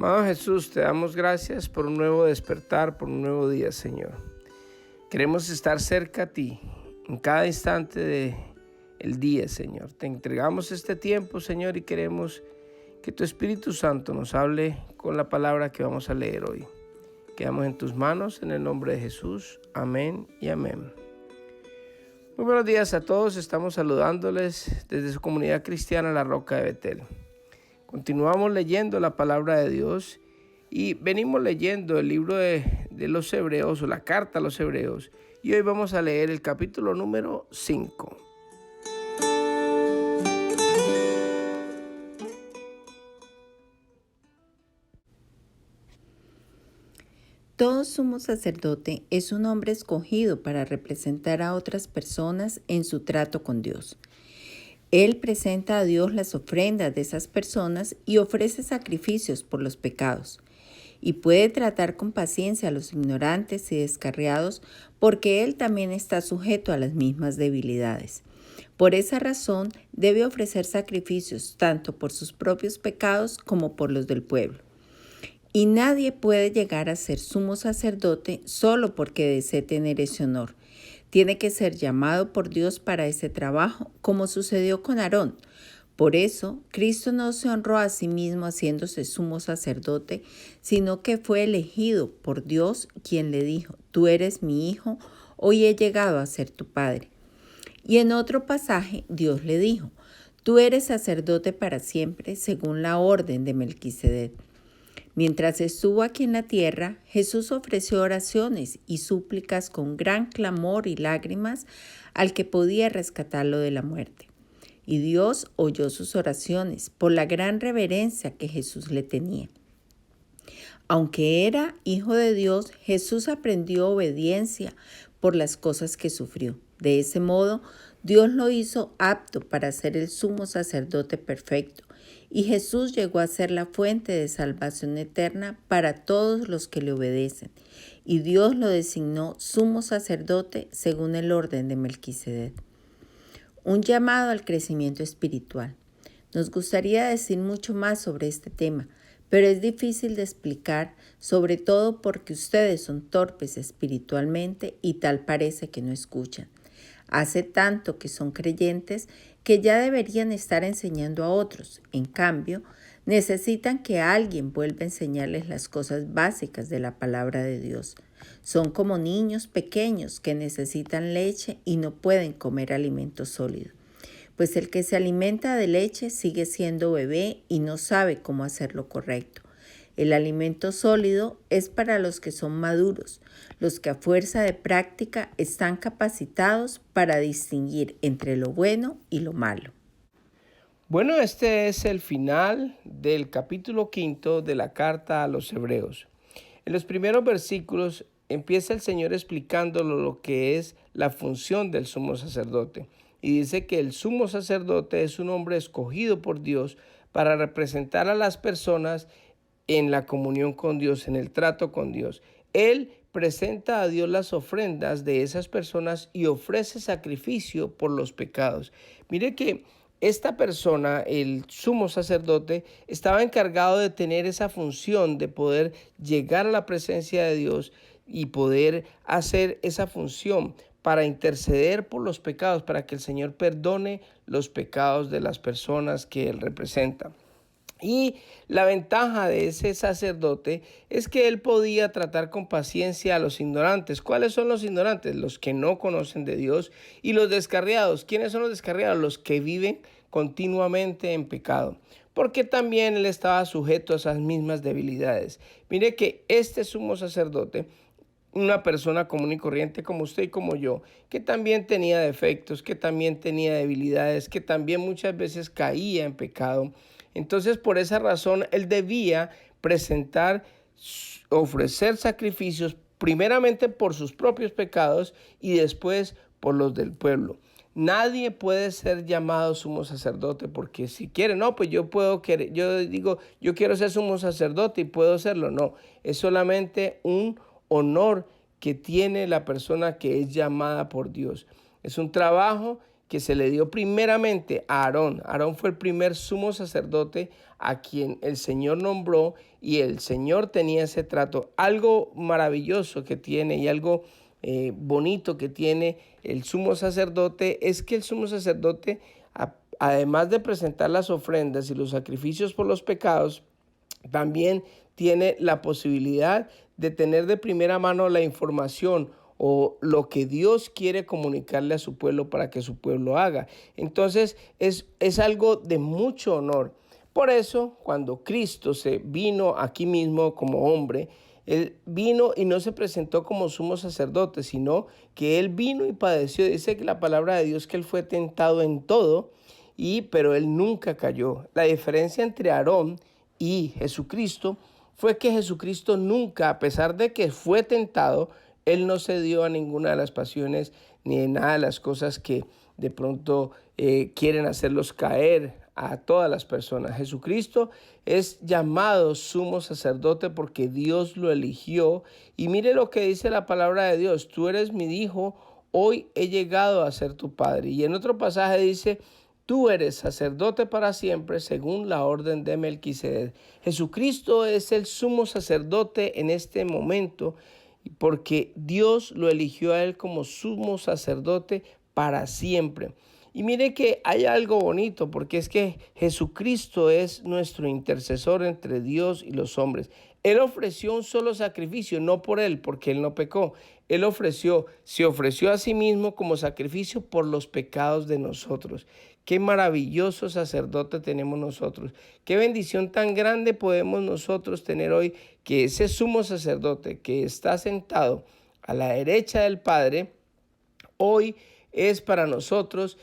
Amado Jesús, te damos gracias por un nuevo despertar, por un nuevo día, Señor. Queremos estar cerca a ti en cada instante del día, Señor. Te entregamos este tiempo, Señor, y queremos que tu Espíritu Santo nos hable con la palabra que vamos a leer hoy. Quedamos en tus manos, en el nombre de Jesús. Amén y amén. Muy buenos días a todos. Estamos saludándoles desde su comunidad cristiana La Roca de Betel. Continuamos leyendo la palabra de Dios y venimos leyendo el libro de los Hebreos o la carta a los Hebreos, y hoy vamos a leer el capítulo número 5. Todo sumo sacerdote es un hombre escogido para representar a otras personas en su trato con Dios. Él presenta a Dios las ofrendas de esas personas y ofrece sacrificios por los pecados. Y puede tratar con paciencia a los ignorantes y descarriados porque Él también está sujeto a las mismas debilidades. Por esa razón debe ofrecer sacrificios tanto por sus propios pecados como por los del pueblo. Y nadie puede llegar a ser sumo sacerdote solo porque desee tener ese honor. Tiene que ser llamado por Dios para ese trabajo, como sucedió con Aarón. Por eso, Cristo no se honró a sí mismo haciéndose sumo sacerdote, sino que fue elegido por Dios, quien le dijo: «Tú eres mi hijo, hoy he llegado a ser tu padre». Y en otro pasaje, Dios le dijo: «Tú eres sacerdote para siempre, según la orden de Melquisedec». Mientras estuvo aquí en la tierra, Jesús ofreció oraciones y súplicas con gran clamor y lágrimas al que podía rescatarlo de la muerte. Y Dios oyó sus oraciones por la gran reverencia que Jesús le tenía. Aunque era hijo de Dios, Jesús aprendió obediencia por las cosas que sufrió. De ese modo, Dios lo hizo apto para ser el sumo sacerdote perfecto, y Jesús llegó a ser la fuente de salvación eterna para todos los que le obedecen, y Dios lo designó sumo sacerdote según el orden de Melquisedec. Un llamado al crecimiento espiritual. Nos gustaría decir mucho más sobre este tema, pero es difícil de explicar, sobre todo porque ustedes son torpes espiritualmente y tal parece que no escuchan. Hace tanto que son creyentes que ya deberían estar enseñando a otros. En cambio, necesitan que alguien vuelva a enseñarles las cosas básicas de la palabra de Dios. Son como niños pequeños que necesitan leche y no pueden comer alimento sólido. Pues el que se alimenta de leche sigue siendo bebé y no sabe cómo hacer lo correcto. El alimento sólido es para los que son maduros, los que a fuerza de práctica están capacitados para distinguir entre lo bueno y lo malo. Bueno, este es el final del capítulo 5 de la carta a los Hebreos. En los primeros versículos empieza el Señor explicándolo lo que es la función del sumo sacerdote. Y dice que el sumo sacerdote es un hombre escogido por Dios para representar a las personas en la comunión con Dios, en el trato con Dios. Él presenta a Dios las ofrendas de esas personas y ofrece sacrificio por los pecados. Mire que esta persona, el sumo sacerdote, estaba encargado de tener esa función de poder llegar a la presencia de Dios y poder hacer esa función para interceder por los pecados, para que el Señor perdone los pecados de las personas que Él representa. Y la ventaja de ese sacerdote es que él podía tratar con paciencia a los ignorantes. ¿Cuáles son los ignorantes? Los que no conocen de Dios. Y los descarriados. ¿Quiénes son los descarriados? Los que viven continuamente en pecado. Porque también él estaba sujeto a esas mismas debilidades. Mire que este sumo sacerdote, una persona común y corriente como usted y como yo, que también tenía defectos, que también tenía debilidades, que también muchas veces caía en pecado. Entonces, por esa razón, él debía ofrecer sacrificios primeramente por sus propios pecados y después por los del pueblo. Nadie puede ser llamado sumo sacerdote porque si quiere, no, pues yo digo, yo quiero ser sumo sacerdote y puedo serlo. No, es solamente un honor que tiene la persona que es llamada por Dios. Es un trabajo que se le dio primeramente a Aarón. Aarón fue el primer sumo sacerdote a quien el Señor nombró y el Señor tenía ese trato. Algo maravilloso que tiene y algo bonito que tiene el sumo sacerdote es que el sumo sacerdote, además de presentar las ofrendas y los sacrificios por los pecados, también tiene la posibilidad de tener de primera mano la información o lo que Dios quiere comunicarle a su pueblo para que su pueblo haga. Entonces es algo de mucho honor. Por eso, cuando Cristo se vino aquí mismo como hombre, Él vino y no se presentó como sumo sacerdote, sino que Él vino y padeció. Dice que la palabra de Dios que Él fue tentado en todo, pero Él nunca cayó. La diferencia entre Aarón y Jesucristo fue que Jesucristo nunca, a pesar de que fue tentado, Él no cedió a ninguna de las pasiones ni de nada de las cosas que de pronto quieren hacerlos caer a todas las personas. Jesucristo es llamado sumo sacerdote porque Dios lo eligió. Y mire lo que dice la palabra de Dios: tú eres mi hijo, hoy he llegado a ser tu padre. Y en otro pasaje dice: tú eres sacerdote para siempre según la orden de Melquisedec. Jesucristo es el sumo sacerdote en este momento porque Dios lo eligió a él como sumo sacerdote para siempre. Y mire que hay algo bonito, porque es que Jesucristo es nuestro intercesor entre Dios y los hombres. Él ofreció un solo sacrificio, no por él, porque él no pecó. Él se ofreció a sí mismo como sacrificio por los pecados de nosotros. Qué maravilloso sacerdote tenemos nosotros. Qué bendición tan grande podemos nosotros tener hoy, que ese sumo sacerdote que está sentado a la derecha del Padre, hoy es para nosotros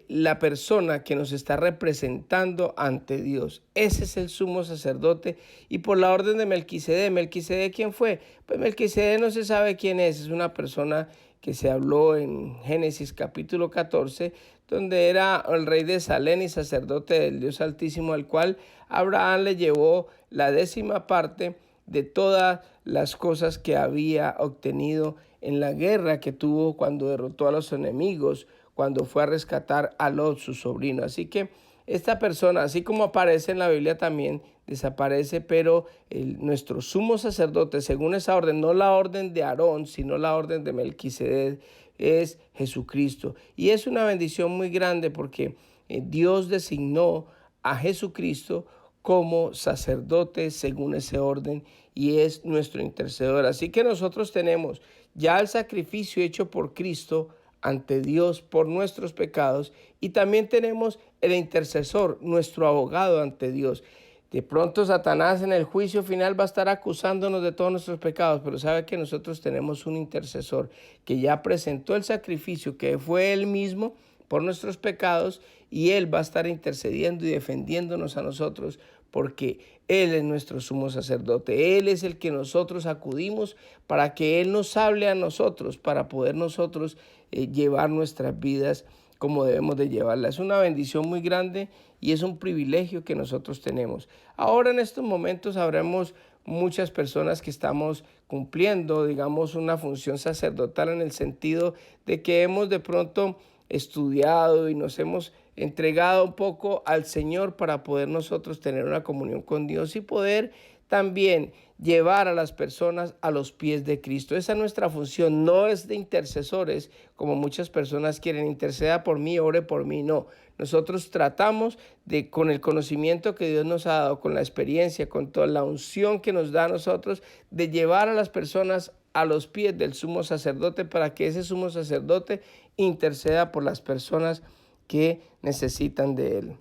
la persona que nos está representando ante Dios. Ese es el sumo sacerdote. Y por la orden de Melquisedec. ¿Melquisedec quién fue? Pues Melquisedec no se sabe quién es una persona que se habló en Génesis capítulo 14, donde era el rey de Salem y sacerdote del Dios Altísimo, al cual Abraham le llevó la 10ª parte de todas las cosas que había obtenido en la guerra que tuvo cuando derrotó a los enemigos, cuando fue a rescatar a Lot, su sobrino. Así que esta persona, así como aparece en la Biblia, también desaparece, pero nuestro sumo sacerdote, según esa orden, no la orden de Aarón, sino la orden de Melquisedec, es Jesucristo. Y es una bendición muy grande porque Dios designó a Jesucristo como sacerdote según ese orden y es nuestro intercedor. Así que nosotros tenemos ya el sacrificio hecho por Cristo ante Dios por nuestros pecados y también tenemos el intercesor, nuestro abogado ante Dios. De pronto Satanás en el juicio final va a estar acusándonos de todos nuestros pecados, pero sabe que nosotros tenemos un intercesor que ya presentó el sacrificio, que fue él mismo por nuestros pecados, y él va a estar intercediendo y defendiéndonos a nosotros porque él es nuestro sumo sacerdote. Él es el que nosotros acudimos para que él nos hable a nosotros, para poder nosotros llevar nuestras vidas como debemos de llevarla. Es una bendición muy grande y es un privilegio que nosotros tenemos. Ahora en estos momentos habremos muchas personas que estamos cumpliendo, digamos, una función sacerdotal en el sentido de que hemos de pronto estudiado y nos hemos entregado un poco al Señor para poder nosotros tener una comunión con Dios y poder también llevar a las personas a los pies de Cristo. Esa es nuestra función, no es de intercesores, como muchas personas quieren: interceda por mí, ore por mí. No, nosotros tratamos de, con el conocimiento que Dios nos ha dado, con la experiencia, con toda la unción que nos da a nosotros, de llevar a las personas a los pies del sumo sacerdote para que ese sumo sacerdote interceda por las personas que necesitan de él.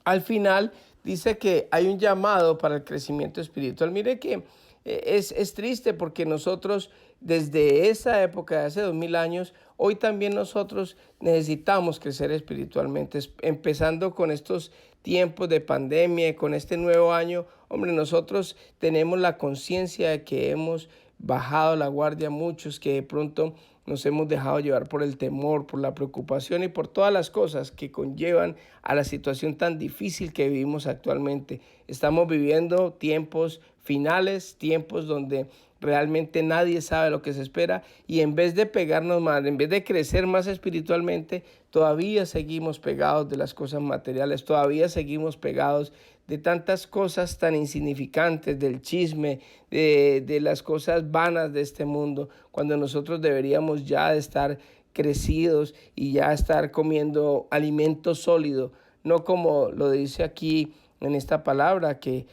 Al final dice que hay un llamado para el crecimiento espiritual. Mire que es triste porque nosotros desde esa época, de hace 2000 años, hoy también nosotros necesitamos crecer espiritualmente, empezando con estos tiempos de pandemia, con este nuevo año. Hombre, nosotros tenemos la conciencia de que hemos bajado la guardia, muchos que de pronto nos hemos dejado llevar por el temor, por la preocupación y por todas las cosas que conllevan a la situación tan difícil que vivimos actualmente. Estamos viviendo tiempos finales, tiempos donde realmente nadie sabe lo que se espera y en vez de pegarnos más, en vez de crecer más espiritualmente, todavía seguimos pegados de las cosas materiales, todavía seguimos pegados de tantas cosas tan insignificantes, del chisme, de las cosas vanas de este mundo, cuando nosotros deberíamos ya de estar crecidos y ya estar comiendo alimento sólido, no como lo dice aquí en esta palabra, que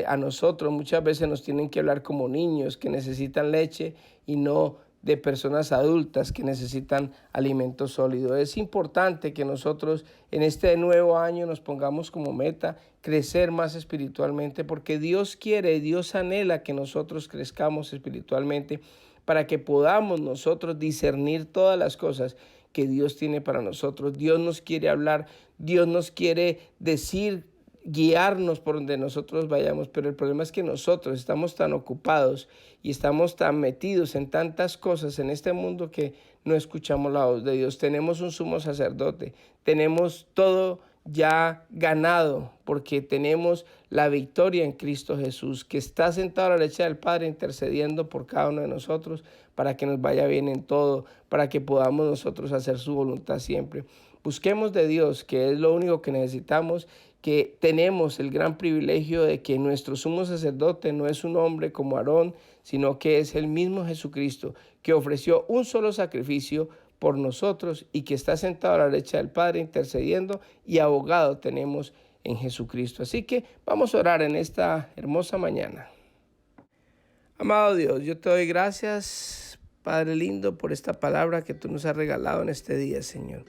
a nosotros muchas veces nos tienen que hablar como niños que necesitan leche y no de personas adultas que necesitan alimento sólido. Es importante que nosotros en este nuevo año nos pongamos como meta crecer más espiritualmente, porque Dios quiere, Dios anhela que nosotros crezcamos espiritualmente para que podamos nosotros discernir todas las cosas que Dios tiene para nosotros. Dios nos quiere hablar, Dios nos quiere decir, guiarnos por donde nosotros vayamos, pero el problema es que nosotros estamos tan ocupados y estamos tan metidos en tantas cosas en este mundo que no escuchamos la voz de Dios. Tenemos un sumo sacerdote, tenemos todo ya ganado porque tenemos la victoria en Cristo Jesús, que está sentado a la derecha del Padre intercediendo por cada uno de nosotros para que nos vaya bien en todo, para que podamos nosotros hacer su voluntad siempre. Busquemos de Dios, que es lo único que necesitamos, que tenemos el gran privilegio de que nuestro sumo sacerdote no es un hombre como Aarón, sino que es el mismo Jesucristo, que ofreció un solo sacrificio por nosotros y que está sentado a la derecha del Padre intercediendo, y abogado tenemos en Jesucristo. Así que vamos a orar en esta hermosa mañana. Amado Dios, yo te doy gracias, Padre lindo, por esta palabra que tú nos has regalado en este día, Señor.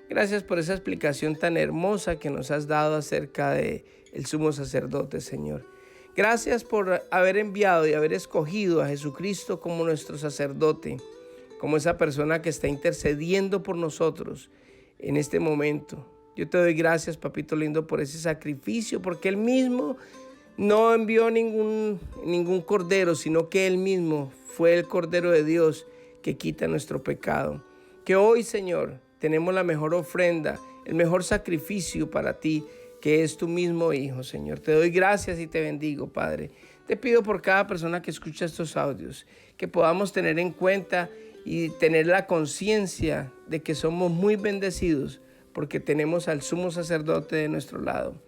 Gracias por esa explicación tan hermosa que nos has dado acerca de el sumo sacerdote, Señor. Gracias por haber enviado y haber escogido a Jesucristo como nuestro sacerdote, como esa persona que está intercediendo por nosotros en este momento. Yo te doy gracias, papito lindo, por ese sacrificio, porque Él mismo no envió ningún cordero, sino que Él mismo fue el Cordero de Dios que quita nuestro pecado. Que hoy, Señor, tenemos la mejor ofrenda, el mejor sacrificio para ti, que es tu mismo Hijo, Señor. Te doy gracias y te bendigo, Padre. Te pido por cada persona que escucha estos audios, que podamos tener en cuenta y tener la conciencia de que somos muy bendecidos porque tenemos al sumo sacerdote de nuestro lado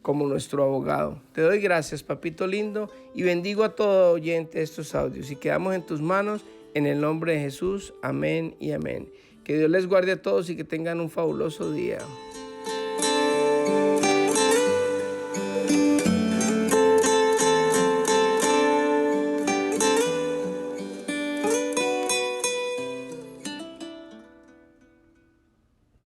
como nuestro abogado. Te doy gracias, papito lindo, y bendigo a todo oyente de estos audios y quedamos en tus manos en el nombre de Jesús. Amén y amén. Que Dios les guarde a todos y que tengan un fabuloso día.